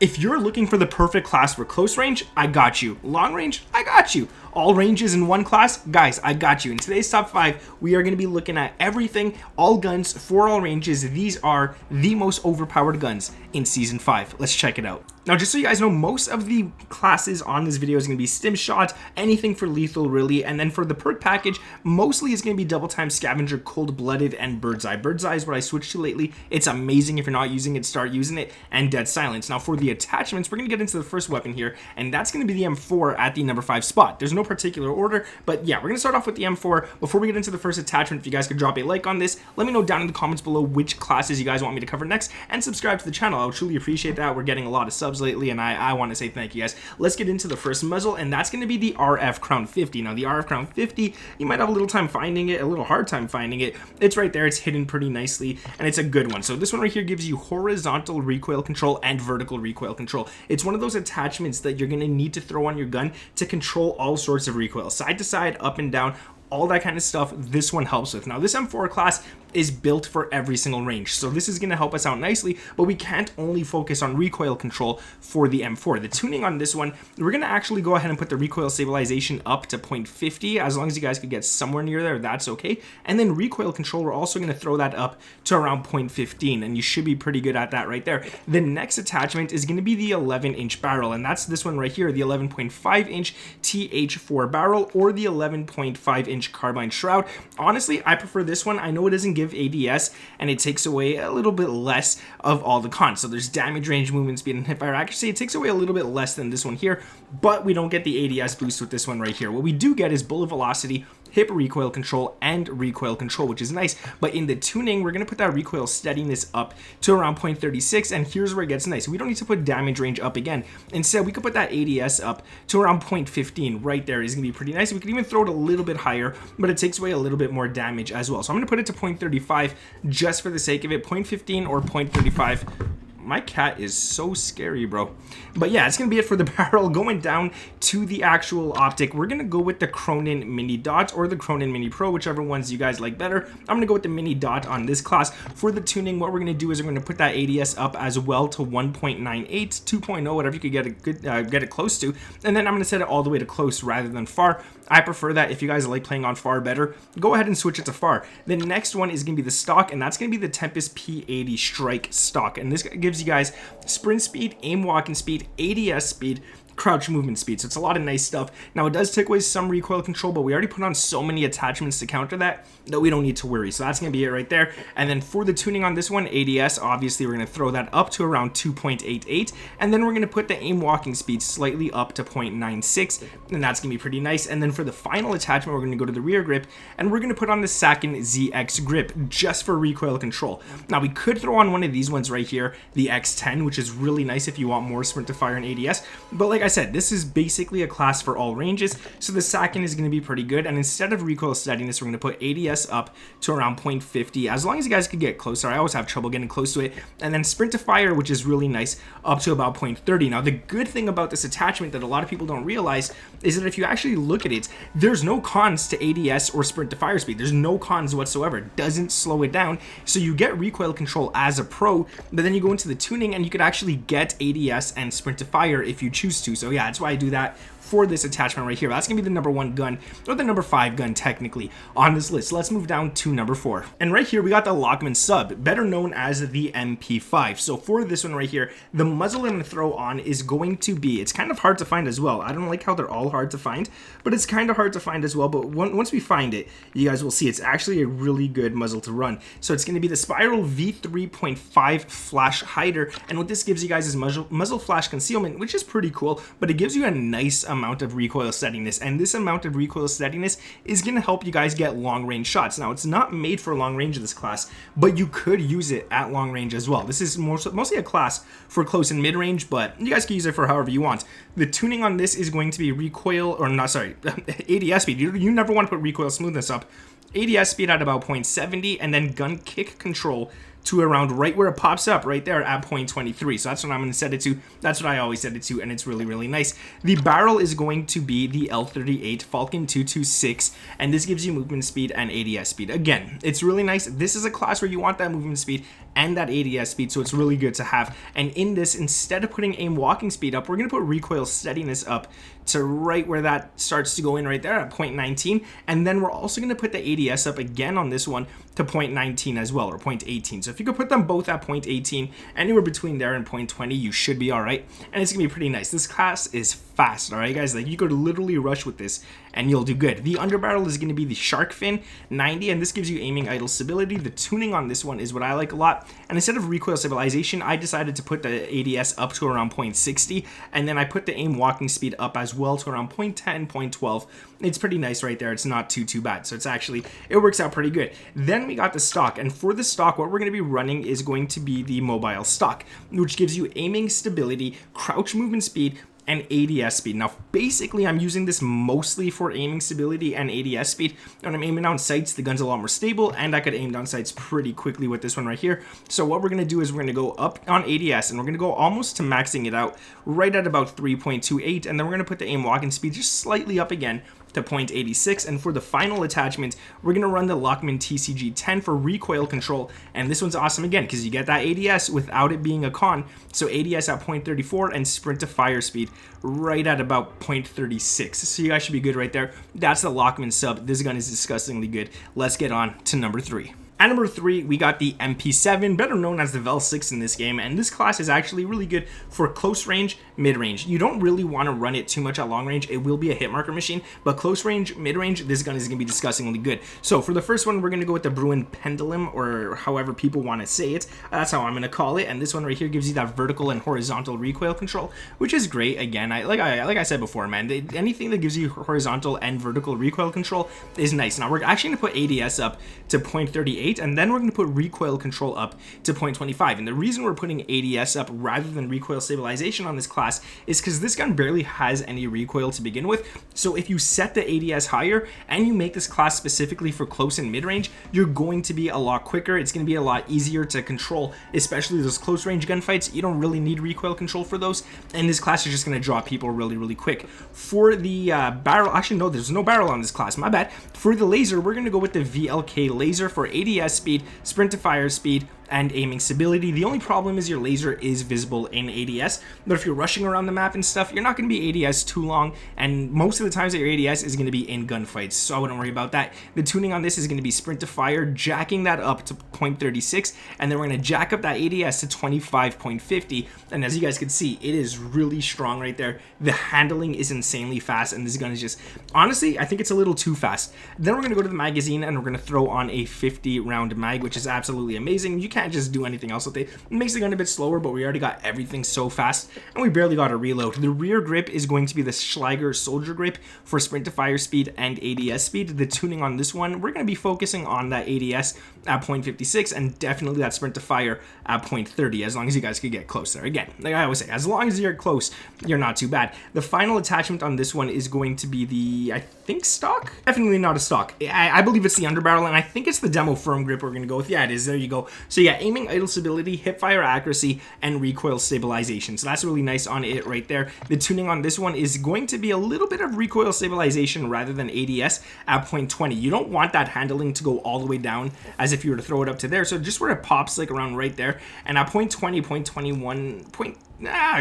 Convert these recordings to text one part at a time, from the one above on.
If you're looking for the perfect class for close range, I got you. Long range, I got you. All ranges in one class, guys, I got you. In today's top 5, we are going to be looking at everything, all guns for all ranges. These are the most overpowered guns in Season 5. Let's check it out. Now, just so you guys know, most of the classes on this video is going to be stim shot, anything for lethal really, and then for the perk package, mostly is going to be double time scavenger, cold-blooded, and bird's eye. Bird's eye is what I switched to lately. It's amazing. If you're not using it, start using it, and dead silence. Now, for the attachments, we're going to get into the first weapon here, and that's going to be the M4 at the number 5 spot. There's no particular order, but yeah, we're going to start off with the M4. Before we get into the first attachment, if you guys could drop a like on this, let me know down in the comments below which classes you guys want me to cover next, and subscribe to the channel. I would truly appreciate that. We're getting a lot of subs lately, and I want to say thank you guys. Let's get into the first muzzle, and that's going to be the RF Crown 50. Now, the RF Crown 50, you might have a little time finding it, a little hard time finding it. It's right there. It's hidden pretty nicely, and it's a good one. So this one right here gives you horizontal recoil control and vertical recoil control. It's one of those attachments that you're going to need to throw on your gun to control all sorts of recoil, side to side, up and down, all that kind of stuff. This one helps with. Now, this M4 class is built for every single range, so this is going to help us out nicely, but we can't only focus on recoil control for the M4. The tuning on this one, we're going to actually go ahead and put the recoil stabilization up to 0.50. As long as you guys could get somewhere near there, that's okay. And then recoil control, we're also going to throw that up to around 0.15, and you should be pretty good at that right there. The next attachment is going to be the 11-inch barrel, and that's this one right here, the 11.5-inch TH4 barrel, or the 11.5-inch carbine shroud. Honestly, I prefer this one. I know it doesn't give ADS, and it takes away a little bit less of all the cons. So there's damage, range, movement speed, and hipfire accuracy. It takes away a little bit less than this one here, but we don't get the ADS boost with this one right here. What we do get is bullet velocity, hip recoil control, and recoil control, which is nice. But in the tuning, we're going to put that recoil steadiness up to around 0.36, and here's where it gets nice. We don't need to put damage range up again. Instead, we could put that ADS up to around 0.15. Right there is going to be pretty nice. We could even throw it a little bit higher, but it takes away a little bit more damage as well. So I'm going to put it to 0.35 just for the sake of it. 0.15 or 0.35. My cat is so scary, bro. But yeah, it's going to be it for the barrel. Going down to the actual optic, we're going to go with the Cronin Mini Dot or the Cronin Mini Pro, whichever ones you guys like better. I'm going to go with the Mini Dot on this class. For the tuning, what we're going to do is we're going to put that ADS up as well to 1.98, 2.0, whatever you could get it good, get it close to. And then I'm going to set it all the way to close rather than far. I prefer that. If you guys like playing on far better, go ahead and switch it to far. The next one is going to be the stock, and that's going to be the Tempest P80 Strike stock. And this gives you guys sprint speed, aim walking speed, ADS speed, crouch movement speed. So it's a lot of nice stuff. Now, it does take away some recoil control, but we already put on so many attachments to counter that we don't need to worry. So that's going to be it right there. And then for the tuning on this one, ADS, obviously we're going to throw that up to around 2.88, and then we're going to put the aim walking speed slightly up to 0.96, and that's going to be pretty nice. And then for the final attachment, we're going to go to the rear grip, and we're going to put on the Sakin ZX grip just for recoil control. Now, we could throw on one of these ones right here, the X10, which is really nice if you want more sprint to fire and ADS, but like I said, this is basically a class for all ranges, so the Sakin is going to be pretty good. And instead of recoil steadiness, we're going to put ADS up to around 0.50, as long as you guys could get closer. I always have trouble getting close to it. And then sprint to fire, which is really nice, up to about 0.30. Now, the good thing about this attachment that a lot of people don't realize is that if you actually look at it, there's no cons to ADS or sprint to fire speed. There's no cons whatsoever. It doesn't slow it down, so you get recoil control as a pro, but then you go into the tuning and you could actually get ADS and sprint to fire if you choose to. So yeah, that's why I do that for this attachment right here. That's gonna be the number 1 gun, or the number 5 gun technically on this list. Let's move down to number 4. And right here we got the Lockman Sub, better known as the MP5. So for this one right here, the muzzle I'm gonna throw on is going to be, it's kind of hard to find as well. I don't like how they're all hard to find, but it's kind of hard to find as well. But once we find it, you guys will see it's actually a really good muzzle to run. So it's gonna be the Spiral V3.5 flash hider, and what this gives you guys is muzzle flash concealment, which is pretty cool, but it gives you a nice amount of recoil steadiness, and this amount of recoil steadiness is going to help you guys get long range shots. Now, it's not made for long range in this class, but you could use it at long range as well. This is mostly a class for close and mid range, but you guys can use it for however you want. The tuning on this is going to be recoil, or not, sorry, ADS speed. You never want to put recoil smoothness up. ADS speed at about 0.70, and then gun kick control to around right where it pops up right there at 0.23. So that's what I'm going to set it to. That's what I always set it to, and it's really, really nice. The barrel is going to be the L38 Falcon 226, and this gives you movement speed and ADS speed. Again, it's really nice. This is a class where you want that movement speed and that ADS speed, so it's really good to have. And in this, instead of putting aim walking speed up, we're going to put recoil steadiness up to right where that starts to go in right there at 0.19, and then we're also going to put the ADS up again on this one to 0.19 as well, or 0.18. So if you could put them both at 0.18, anywhere between there and 0.20, you should be all right, and it's going to be pretty nice. This class is fast, all right, guys? Like, you could literally rush with this, and you'll do good. The underbarrel is going to be the shark fin 90, and this gives you aiming idle stability. The tuning on this one is what I like a lot, and instead of recoil stabilization, I decided to put the ADS up to around 0.60, and then I put the aim walking speed up as well to around 0.10, 0.12. It's pretty nice right there. It's not too bad, so it works out pretty good. Then we got the stock, and for the stock, what we're going to be running is going to be the mobile stock, which gives you aiming stability, crouch movement speed, and ADS speed. Now, basically, I'm using this mostly for aiming stability and ADS speed. When I'm aiming down sights, the gun's a lot more stable, and I could aim down sights pretty quickly with this one right here. So what we're going to do is we're going to go up on ADS, and we're going to go almost to maxing it out right at about 3.28, and then we're going to put the aim walking speed just slightly up again to 0.86, and for the final attachment, we're going to run the Lockman TCG-10 for recoil control, and this one's awesome again because you get that ADS without it being a con, so ADS at 0.34 and sprint to fire speed right at about 0.36, so you guys should be good right there. That's the Lockman sub. This gun is disgustingly good. Let's get on to number 3. At number 3, we got the MP7, better known as the Vel 6 in this game, and this class is actually really good for close range, mid-range. You don't really want to run it too much at long range. It will be a hit marker machine, but close range, mid-range, this gun is going to be disgustingly good. So for the first one, we're going to go with the BRUEN Pendulum, or however people want to say it. That's how I'm going to call it, and this one right here gives you that vertical and horizontal recoil control, which is great. Again, like I said before, man, anything that gives you horizontal and vertical recoil control is nice. Now, we're actually going to put ADS up to 0.38, and then we're going to put recoil control up to 0.25. And the reason we're putting ADS up rather than recoil stabilization on this class is because this gun barely has any recoil to begin with. So if you set the ADS higher and you make this class specifically for close and mid-range, you're going to be a lot quicker. It's going to be a lot easier to control, especially those close range gunfights. You don't really need recoil control for those, and this class is just going to draw people really quick. For the barrel, actually no, there's no barrel on this class, my bad. For the laser, we're going to go with the VLK laser for ADS speed, sprint to fire speed, and aiming stability. The only problem is your laser is visible in ADS, but if you're rushing around the map and stuff, you're not going to be ADS too long, and most of the times that your ADS is going to be in gunfights, so I wouldn't worry about that. The tuning on this is going to be sprint to fire, jacking that up to 0.36, and then we're going to jack up that ADS to 25.50, and as you guys can see, it is really strong right there. The handling is insanely fast, and this gun is just, honestly, I think it's a little too fast. Then we're going to go to the magazine, and we're going to throw on a 50 round mag, which is absolutely amazing. You can't just do anything else with it. It makes the gun a bit slower, but we already got everything so fast, and we barely got a reload. The rear grip is going to be the SCHLAGER soldier grip for sprint to fire speed and ADS speed. The tuning on this one, we're going to be focusing on that ADS at 0.56 and definitely that sprint to fire at 0.30, as long as you guys could get close there. Again, like I always say, as long as you're close, you're not too bad. The final attachment on this one is going to be the, I think, stock? Definitely not a stock. I believe it's the underbarrel, and I think it's the demo firm grip we're going to go with. Yeah, it is. There you go. So yeah, aiming idle stability, hip fire accuracy, and recoil stabilization. So that's really nice on it right there. The tuning on this one is going to be a little bit of recoil stabilization rather than ADS at 0.20. You don't want that handling to go all the way down as if you were to throw it up to there. So just where it pops, like around right there. And at 0.20, 0.21,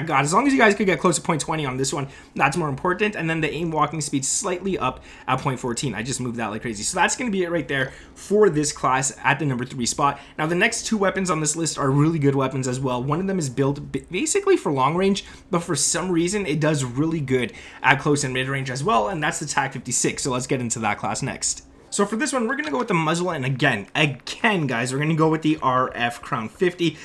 God, as long as you guys could get close to 0.20 on this one, that's more important. And then the aim walking speed slightly up at 0.14. I just moved that like crazy. So that's going to be it right there for this class at the number 3 spot. Now, the next 2 weapons on this list are really good weapons as well. One of them is built basically for long range, but for some reason, it does really good at close and mid range as well. And that's the TAC 56. So let's get into that class next. So for this one, we're going to go with the muzzle, and again, guys, we're going to go with the RF Crown 50.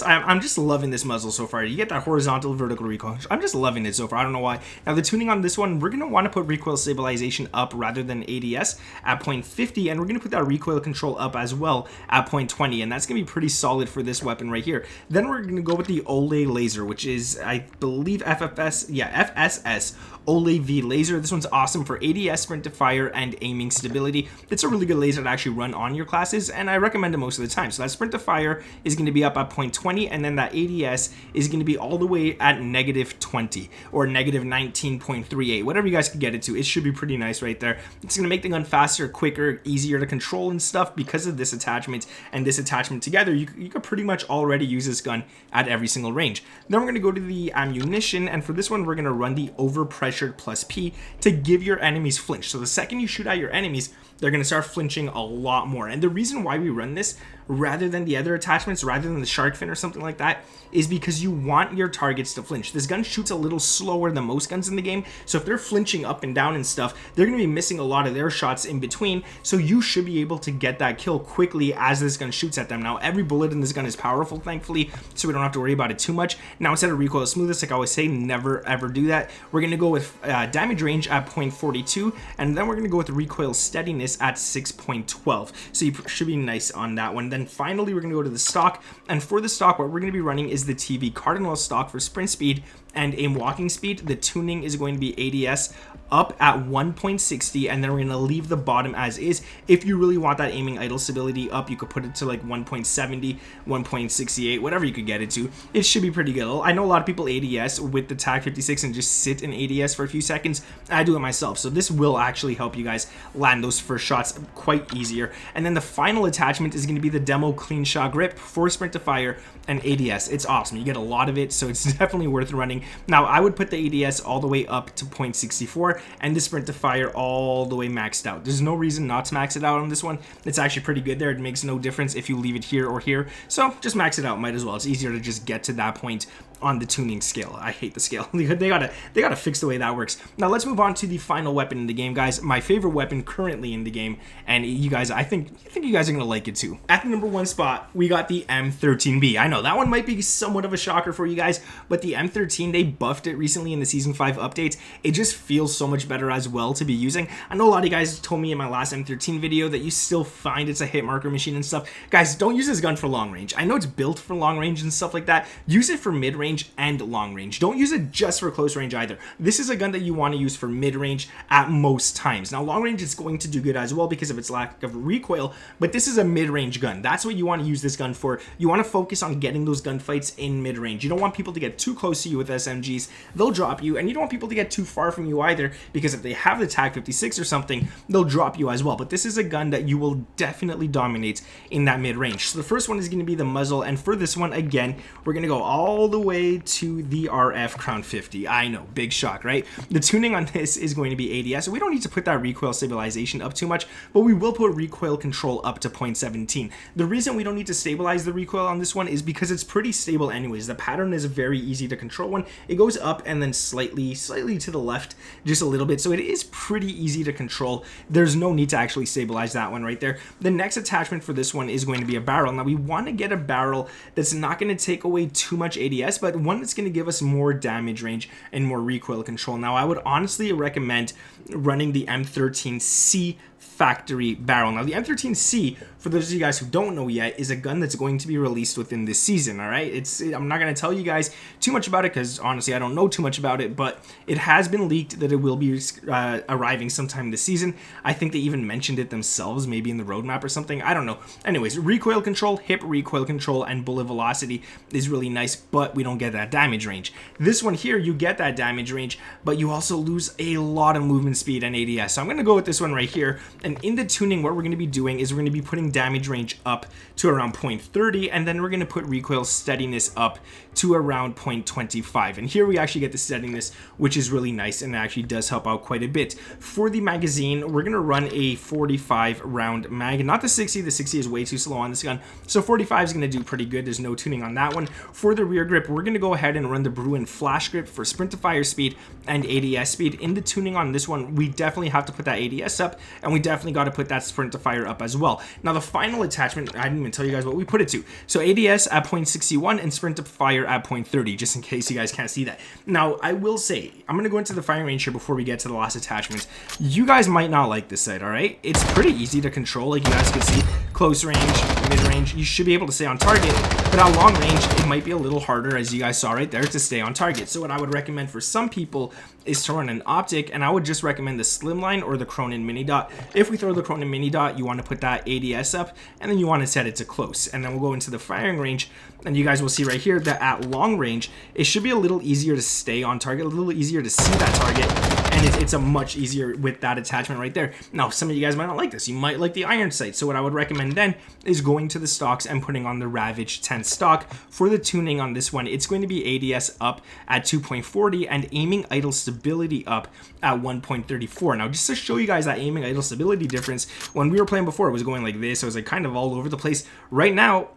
I'm just loving this muzzle so far. You get that horizontal, vertical recoil. I'm just loving it so far. I don't know why. Now, the tuning on this one, we're going to want to put recoil stabilization up rather than ADS at 0.50, and we're going to put that recoil control up as well at 0.20, and that's going to be pretty solid for this weapon right here. Then we're going to go with the Olay laser, which is, I believe, FSS Olay V laser. This one's awesome for ADS, sprint to fire, and aiming stability. velocity. It's a really good laser to actually run on your classes, and I recommend it most of the time. So that sprint to fire is going to be up at 0.20, and then that ADS is going to be all the way at -20 or -19.38, whatever you guys can get it to. It should be pretty nice right there. It's going to make the gun faster, quicker, easier to control and stuff because of this attachment and this attachment together. You could pretty much already use this gun at every single range. Then we're going to go to the ammunition, and for this one we're going to run the overpressured +P to give your enemies flinch. So the second you shoot at your enemies, they're going to start flinching a lot more. And the reason why we run this rather than the other attachments, rather than the shark fin or something like that, is because you want your targets to flinch. This gun shoots a little slower than most guns in the game, so if they're flinching up and down and stuff, they're going to be missing a lot of their shots in between, so you should be able to get that kill quickly as this gun shoots at them. Now, every bullet in this gun is powerful, thankfully, so we don't have to worry about it too much. Now, instead of recoil smoothness, like I always say, never ever do that. We're going to go with damage range at 0.42, and then we're going to go with recoil steadiness at 6.12, so you should be nice on that one. Then finally, we're going to go to the stock, and for the stock, what we're going to be running is the TV Cardinal stock for sprint speed and aim walking speed. The tuning is going to be ADS up at 1.60, and then we're going to leave the bottom as is. If you really want that aiming idle stability up, you could put it to like 1.70, 1.68, whatever you could get it to. It should be pretty good. I know a lot of people ADS with the TAC 56 and just sit in ADS for a few seconds. I do it myself, so this will actually help you guys land those first shots quite easier. And then the final attachment is going to be the demo clean shot grip for sprint to fire and ADS. It's awesome. You get a lot of it, so it's definitely worth running. Now, I would put the ADS all the way up to 0.64 and the sprint to fire all the way maxed out. There's no reason not to max it out on this one. It's actually pretty good there. It makes no difference if you leave it here or here, so just max it out, might as well. It's easier to just get to that point on the tuning scale. I hate the scale. they gotta fix the way that works. Now let's move on to the final weapon in the game, guys. My favorite weapon currently in the game, and you guys, I think you guys are gonna like it too. At the #1 spot, we got the M13B. I know that one might be somewhat of a shocker for you guys, but the M13, they buffed it recently in the Season 5 updates. It just feels so much better as well to be using. I know a lot of you guys told me in my last M13 video that you still find it's a hit marker machine and stuff. Guys, don't use this gun for long range. I know it's built for long range and stuff like that. Use it for mid range and long range. Don't use it just for close range either. This is a gun that you want to use for mid range at most times. Now, long range is going to do good as well because of its lack of recoil, but this is a mid range gun. That's what you want to use this gun for. You want to focus on getting those gunfights in mid range. You don't want people to get too close to you with SMGs. They'll drop you, and you don't want people to get too far from you either, because if they have the TAC 56 or something, they'll drop you as well. But this is a gun that you will definitely dominate in that mid range. So the first one is going to be the muzzle, and for this one, again, we're going to go all the way to the RF Crown 50. I know, big shock, right? The tuning on this is going to be ADS, so we don't need to put that recoil stabilization up too much, but we will put recoil control up to 0.17. The reason we don't need to stabilize the recoil on this one is because it's pretty stable anyways. The pattern is a very easy to control one. It goes up and then slightly to the left, just a little bit, so it is pretty easy to control. There's no need to actually stabilize that one right there. The next attachment for this one is going to be a barrel. Now, we want to get a barrel that's not going to take away too much ADS, but one that's going to give us more damage range and more recoil control. Now, I would honestly recommend running the M13C factory barrel. Now, the M13C, for those of you guys who don't know yet, is a gun that's going to be released within this season, all right? I'm not going to tell you guys too much about it because, honestly, I don't know too much about it, but it has been leaked that it will be arriving sometime this season. I think they even mentioned it themselves, maybe in the roadmap or something. I don't know. Anyways, recoil control, hip recoil control, and bullet velocity is really nice, but we don't get that damage range. This one here, you get that damage range, but you also lose a lot of movement speed and ADS. So I'm going to go with this one right here. And in the tuning, what we're going to be doing is we're going to be putting damage range up to around 0.30, and then we're going to put recoil steadiness up to around 0.25. And here we actually get the steadiness, which is really nice, and it actually does help out quite a bit. For the magazine, we're going to run a 45 round mag, not the 60. The 60 is way too slow on this gun, so 45 is going to do pretty good. There's no tuning on that one. For the rear grip, we're going to go ahead and run the BRUEN flash grip for sprint to fire speed and ADS speed. In the tuning on this one, we definitely have to put that ADS up, and we definitely got to put that sprint to fire up as well. Now, the final attachment, I didn't even tell you guys what we put it to. So ADS at 0.61 and sprint to fire at 0.30, just in case you guys can't see that. Now, I will say, I'm going to go into the firing range here before we get to the last attachment. You guys might not like this sight, all right? It's pretty easy to control, like you guys can see. close range, mid-range, you should be able to stay on target. But at long range, it might be a little harder, as you guys saw right there, to stay on target. So what I would recommend for some people is to run an optic, and I would just recommend the Slimline or the Cronin Mini Dot. If we throw the Cronin Mini Dot, you want to put that ADS up, and then you want to set it to close. And then we'll go into the firing range, and you guys will see right here that at long range, it should be a little easier to stay on target, a little easier to see that target, and it's a much easier with that attachment right there. Now, some of you guys might not like this. You might like the iron sight. So what I would recommend then is going to the stocks and putting on the Ravage 10 stock. For the tuning on this one, it's going to be ADS up at 2.40 and aiming idle stability up at 1.34. Now, just to show you guys that aiming idle stability difference, when we were playing before, it was going like this. It was like kind of all over the place. Right now,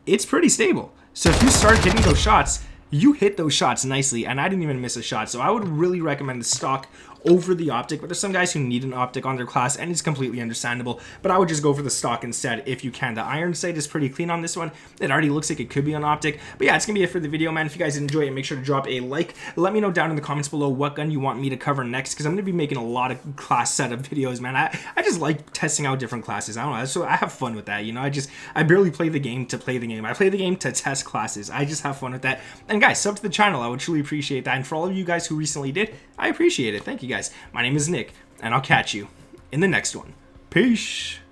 it's pretty stable. So if you start hitting those shots, you hit those shots nicely, and I didn't even miss a shot. So I would really recommend the stock over the optic, but there's some guys who need an optic on their class, and it's completely understandable, but I would just go for the stock instead if you can. The iron sight is pretty clean on this one. It already looks like it could be on optic, but yeah, it's gonna be it for the video, man. If you guys enjoy it, make sure to drop a like. Let me know down in the comments below what gun you want me to cover next, because I'm gonna be making a lot of class setup videos, man. I just like testing out different classes. I don't know, so I have fun with that, you know. I barely play the game to play the game. I play the game to test classes. I just have fun with that. And guys, sub to the channel, I would truly appreciate that. And for all of you guys who recently did, I appreciate it. Thank you guys. My name is Nick, and I'll catch you in the next one. Peace.